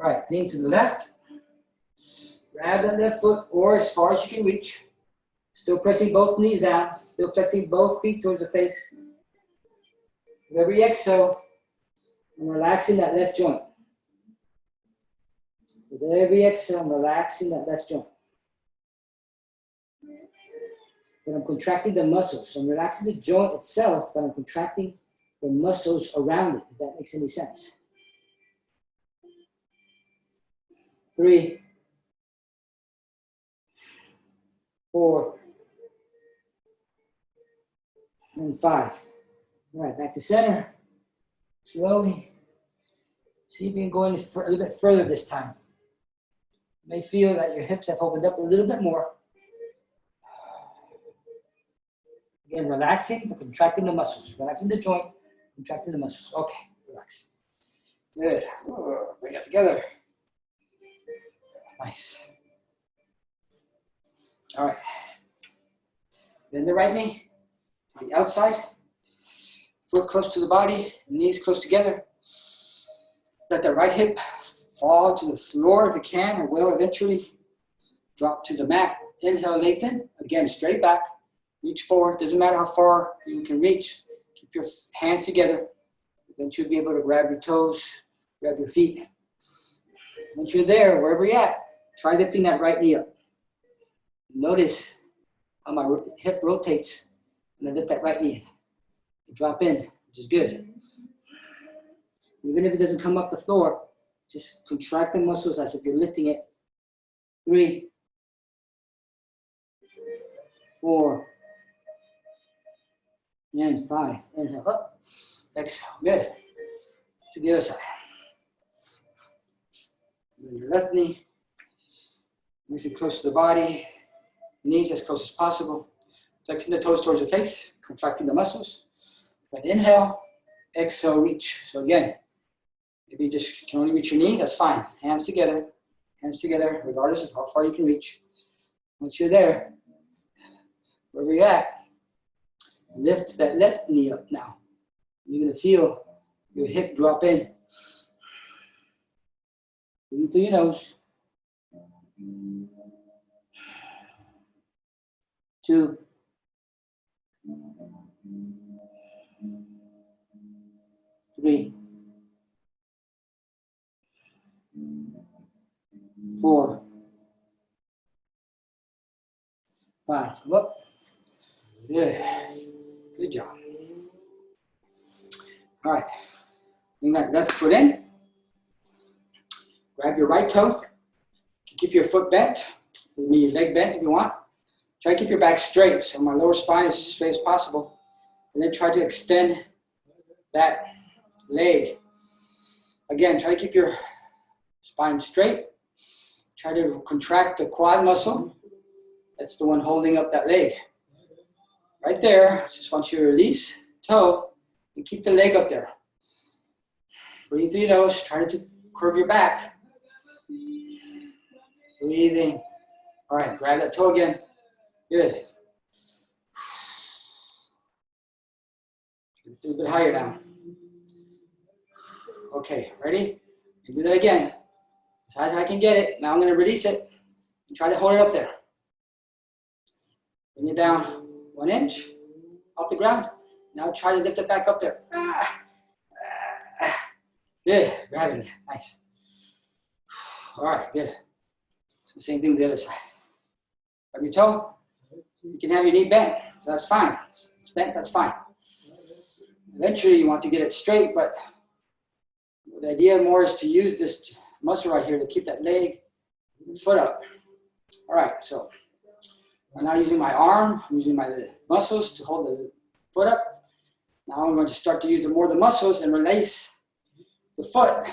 All right, lean to the left. Grab that left foot or as far as you can reach. Still pressing both knees down. Still flexing both feet towards the face. With every exhale, I'm relaxing that left joint. With every exhale, I'm relaxing that left joint. Then I'm contracting the muscles. So I'm relaxing the joint itself, but I'm contracting the muscles around it, if that makes any sense. 3, 4, and 5. All right, back to center. Slowly. See if you can go in a little bit further this time. You may feel that your hips have opened up a little bit more. Again, relaxing, but contracting the muscles. Relaxing the joint, contracting the muscles. Okay, relax. Good. Bring it together. Nice. All right. Then the right knee to the outside. Foot close to the body, knees close together. Let the right hip fall to the floor if you can. It will eventually drop to the mat. Inhale, lengthen. Again, straight back. Reach forward. Doesn't matter how far you can reach. Keep your hands together. Then you'll be able to grab your toes, grab your feet. Once you're there, wherever you're at, try lifting that right knee up. Notice how my hip rotates when I lift that right knee. Drop in, which is good. Even if it doesn't come up the floor, just contract the muscles as if you're lifting it. 3, 4, and 5. Inhale up. Exhale. Good. To the other side. Then your left knee. Nice and close to the body. Knees as close as possible. Flexing the toes towards the face. Contracting the muscles. Then inhale. Exhale, reach. So again, Maybe you just can only reach your knee, that's fine. Hands together, regardless of how far you can reach. Once you're there, wherever you're at, lift that left knee up now. You're gonna feel your hip drop in. Breathe through your nose. 2, 3, 4, 5. Come up. Good. Good job. All right. Bring that left foot in. Grab your right toe. Keep your foot bent. Your leg bent if you want. Try to keep your back straight, so my lower spine is as straight as possible. And then try to extend that leg. Again, try to keep your spine straight. Try to contract the quad muscle. That's the one holding up that leg. Right there, just want you to release toe and keep the leg up there. Breathe through your nose, try to curve your back. Breathing. All right, grab that toe again. Good. It's a little bit higher now. Okay, ready? Do that again. As high as I can get it. Now I'm going to release it and try to hold it up there. Bring it down 1 inch off the ground. Now try to lift it back up there. Good, grab it again, nice. All right, good. So same thing with the other side. Grab your toe. You can have your knee bent, so that's fine. It's bent, that's fine. Eventually you want to get it straight, but the idea more is to use this muscle right here to keep that leg and foot up. All right, so I'm now using my arm, I'm using my muscles to hold the foot up. Now I'm going to start to use more of the muscles and release the foot.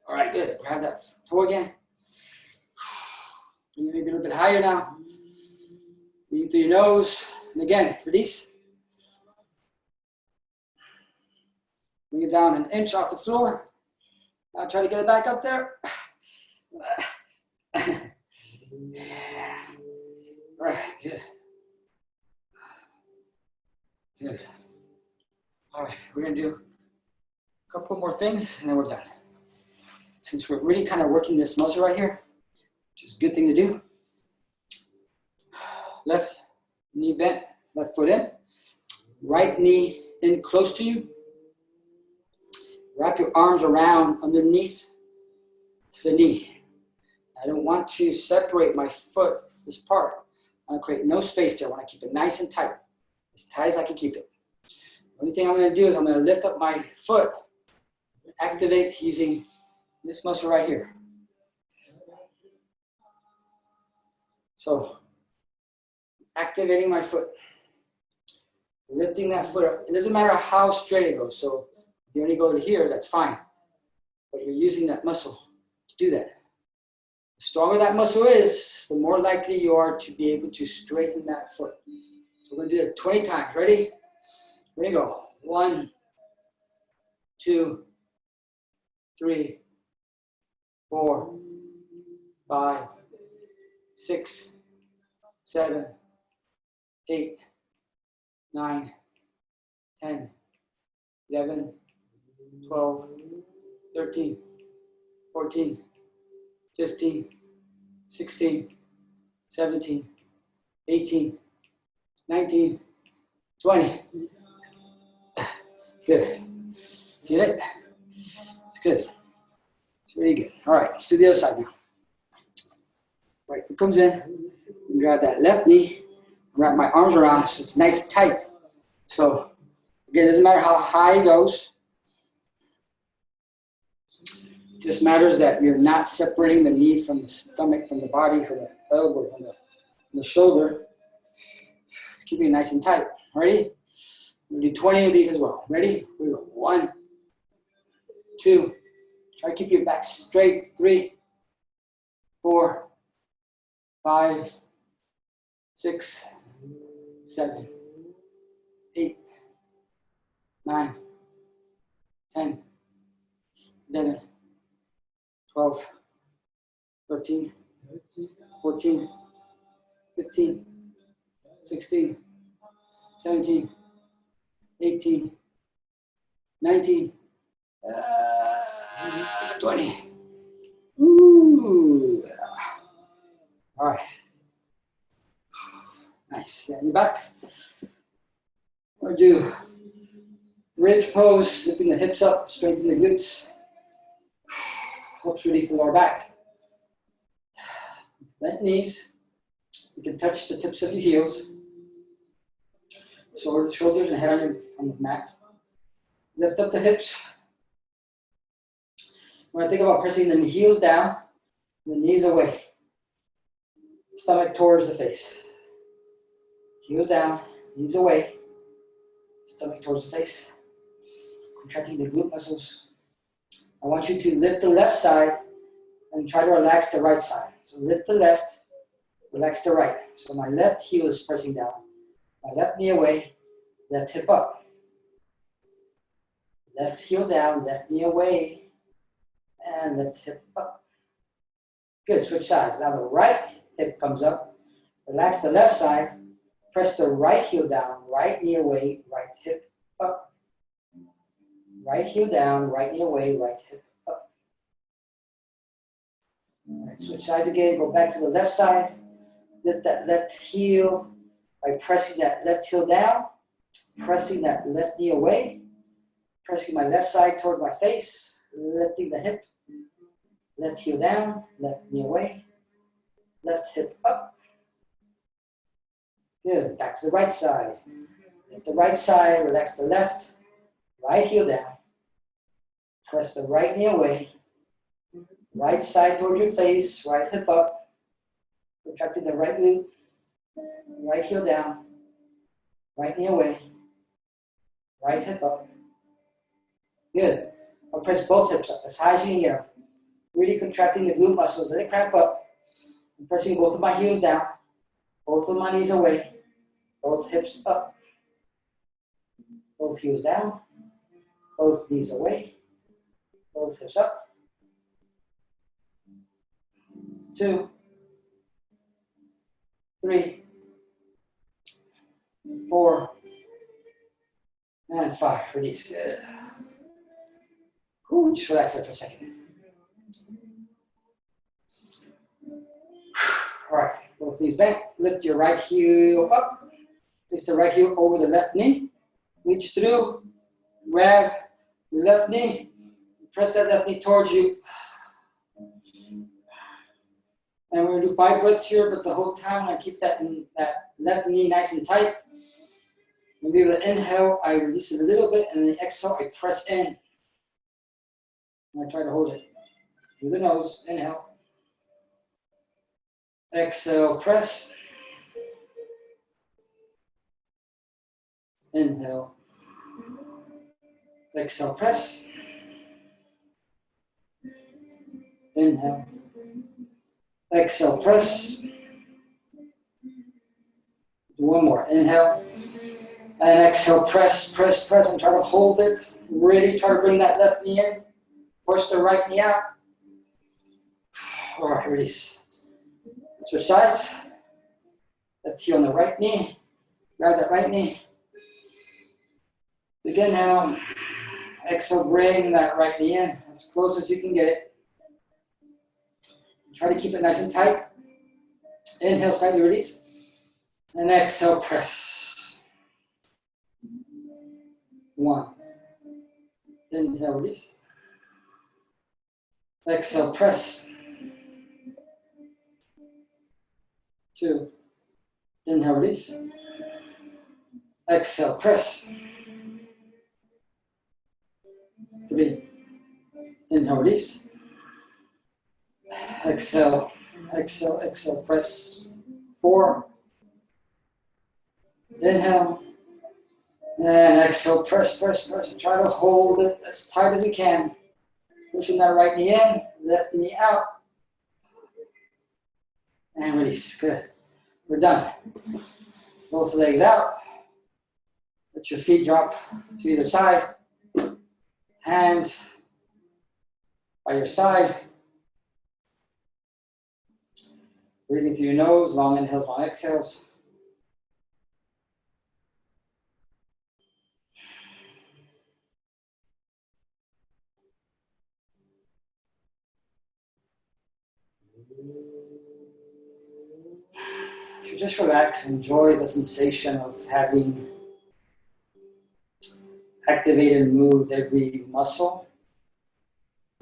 All right, good. Grab that toe again. Bring it maybe a little bit higher now. Breathe through your nose. And again, release. Bring it down 1 inch off the floor. Now try to get it back up there. All right, good. Good. All right, we're going to do a couple more things and then we're done. Since we're really kind of working this muscle right here, which is a good thing to do. Left knee bent, left foot in. Right knee in close to you. Wrap your arms around underneath the knee. I don't want to separate my foot, this part. I want to create no space there. I want to keep it nice and tight as I can keep it. The only thing I'm going to do is I'm going to lift up my foot, activate using this muscle right here. So, activating my foot, lifting that foot up. It doesn't matter how straight it goes. So, if you only go to here, that's fine. But you're using that muscle to do that. The stronger that muscle is, the more likely you are to be able to straighten that foot. So, we're going to do it 20 times. Ready? Here we go. 1, 2, 3, 4, 5, 6, 7, 8, 9, 10, 11, 12, 13, 14, 15, 16, 17, 18, 19, 20. Good. Feel it? It's good. It's really good. All right, let's do the other side now. Right foot comes in. Grab that left knee. Wrap my arms around so it's nice and tight. So, again, it doesn't matter how high it goes. It just matters that you're not separating the knee from the stomach, from the body, from the elbow, from the shoulder. Keeping it nice and tight. Ready? We'll do 20 of these as well. Ready? We go. 1, 2. Try to keep your back straight. 3, 4, 5, 6, 7, 8, 9, 10, 11, 12, 13, 14, 15, 16, 17, 18, 19, 20. Ooh. All right. Nice. Yeah, your backs. Or do ridge pose, lifting the hips up, strengthen the glutes. Helps release the lower back. Bent knees. You can touch the tips of your heels. Shoulders and head on the mat. Lift up the hips. When I think about pressing the heels down, the knees away. Stomach towards the face. Heels down, knees away. Stomach towards the face. Contracting the glute muscles. I want you to lift the left side and try to relax the right side. So lift the left, relax the right. So my left heel is pressing down. My left knee away, left hip up. Left heel down, left knee away, and left hip up. Good, switch sides. Now the right hip comes up. Relax the left side. Press the right heel down, right knee away, right hip up. Right heel down, right knee away, right hip up. All right, switch sides again. Go back to the left side. Lift that left heel by pressing that left heel down, pressing that left knee away, pressing my left side toward my face, lifting the hip, left heel down, left knee away, left hip up. Good, back to the right side. Lift the right side, relax the left, right heel down, press the right knee away, right side toward your face, right hip up, contracting the right glute, right heel down, right knee away, right hip up. Good. I'll press both hips up as high as you can get them. Really contracting the glute muscles. Let it cramp up. I'm pressing both of my heels down, both of my knees away, both hips up, both heels down, both knees away, both hips up. 2, 3, 4, and 5. Release. Good. Ooh, just relax there for a second. All right, both knees bent. Lift your right heel up. Place the right heel over the left knee. Reach through. Grab your left knee. Press that left knee towards you. And we're going to do 5 breaths here, but the whole time I keep that left knee nice and tight. Maybe with the inhale, I release it a little bit, and then the exhale, I press in. And I try to hold it through the nose. Inhale. Exhale, press. Inhale. Exhale, press. Inhale. Exhale, press. Do one more. Inhale. And exhale, press, press, press, and try to hold it. Really try to bring that left knee in. Push the right knee out. All right, release. Switch sides. Left heel on the right knee. Grab that right knee. Again now. Exhale, bring that right knee in as close as you can get it. Try to keep it nice and tight. Inhale, slightly release. And exhale, press. 1. Inhale, release. Exhale, press. 2. Inhale, release. Exhale, press. 3. Inhale, release. Exhale, exhale, exhale, press. 4. Inhale. And exhale, press, press, press. And try to hold it as tight as you can. Pushing that right knee in, left knee out. And release. Good. We're done. Both legs out. Let your feet drop to either side. Hands by your side. Breathing through your nose, long inhales, long exhales. So just relax, enjoy the sensation of having activated and moved every muscle,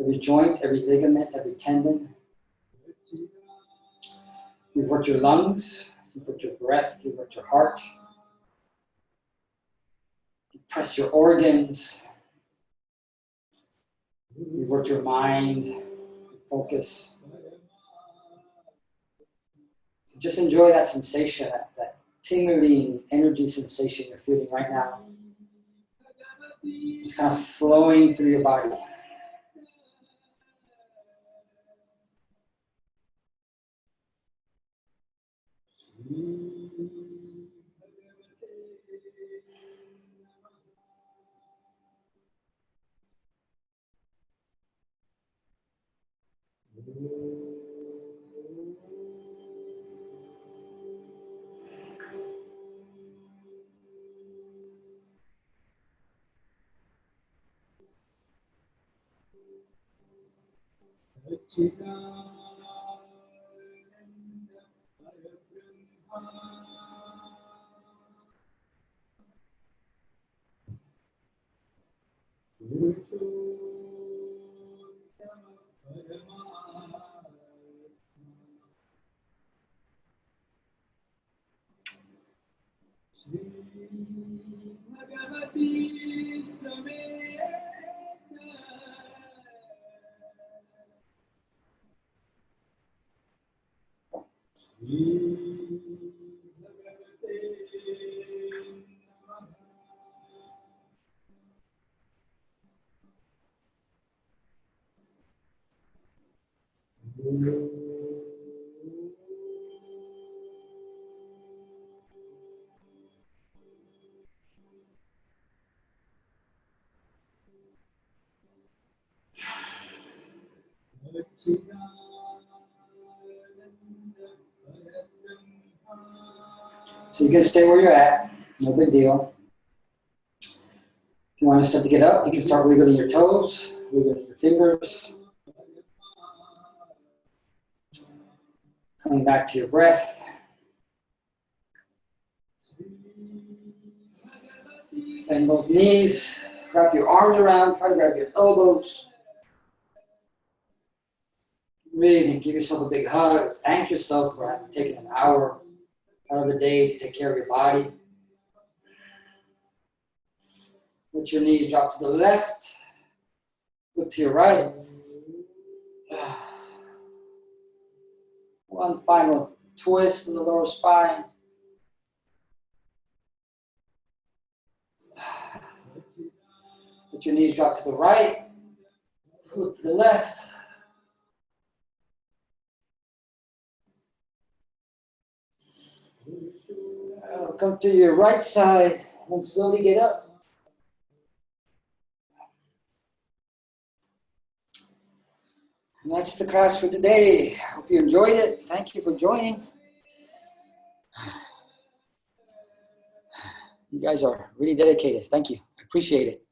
every joint, every ligament, every tendon. You've worked your lungs, you've worked your breath, you've worked your heart. You've pressed your organs. You've worked your mind, your focus. So just enjoy that sensation, that tingling energy sensation you're feeling right now. It's kind of flowing through your body. So you can stay where you're at, no big deal. If you want to start to get up, you can start wiggling your toes, wiggling your fingers. Coming back to your breath. Bend both knees, wrap your arms around, try to grab your elbows. Breathe, give yourself a big hug. Thank yourself for having taken an hour out of the day to take care of your body. Let your knees drop to the left. Look to your right. One final twist in the lower spine. Let your knees drop to the right. Look to the left. Come to your right side and slowly get up. And that's the class for today. Hope you enjoyed it. Thank you for joining. You guys are really dedicated. Thank you. I appreciate it.